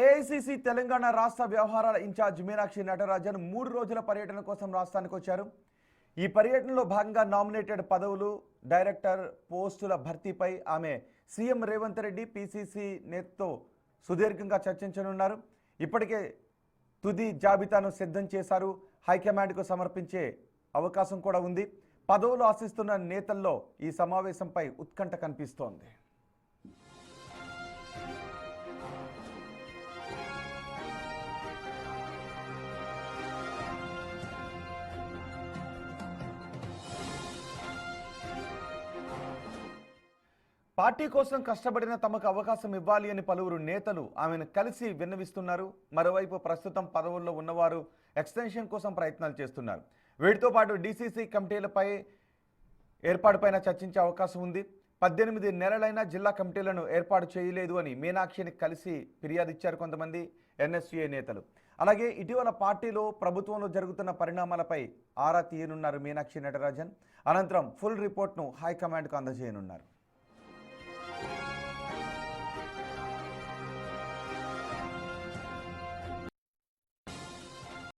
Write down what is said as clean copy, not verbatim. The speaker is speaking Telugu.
ఏఐసీసీ తెలంగాణ రాష్ట్ర వ్యవహారాల ఇన్ఛార్జ్ మీనాక్షి నటరాజన్ 3 రోజుల పర్యటన కోసం రాష్ట్రానికి వచ్చారు. ఈ పర్యటనలో భాగంగా నామినేటెడ్ పదవులు, డైరెక్టర్ పోస్టుల భర్తీపై ఆమె సీఎం రేవంత్ రెడ్డి, పీసీసీ నేతతో సుదీర్ఘంగా చర్చించనున్నారు. ఇప్పటికే తుది జాబితాను సిద్ధం చేశారు. హైకమాండ్కు సమర్పించే అవకాశం కూడా ఉంది. పదవులు ఆశిస్తున్న నేతల్లో ఈ సమావేశంపై ఉత్కంఠ కనిపిస్తోంది. పార్టీ కోసం కష్టపడిన తమకు అవకాశం ఇవ్వాలి అని పలువురు నేతలు ఆమెను కలిసి విన్నవిస్తున్నారు. మరోవైపు ప్రస్తుతం పదవుల్లో ఉన్నవారు ఎక్స్టెన్షన్ కోసం ప్రయత్నాలు చేస్తున్నారు. వీటితో పాటు డీసీసీ కమిటీలపై ఏర్పాటుపైన చర్చించే అవకాశం ఉంది. 18 నెలలైనా జిల్లా కమిటీలను ఏర్పాటు చేయలేదు అని మీనాక్షిని కలిసి ఫిర్యాదు ఇచ్చారు కొంతమంది ఎన్ఎస్యూఏ నేతలు. అలాగే ఇటీవల పార్టీలో ప్రభుత్వంలో జరుగుతున్న పరిణామాలపై ఆరా తీయనున్నారు మీనాక్షి నటరాజన్. అనంతరం ఫుల్ రిపోర్ట్ను హైకమాండ్కు అందజేయనున్నారు.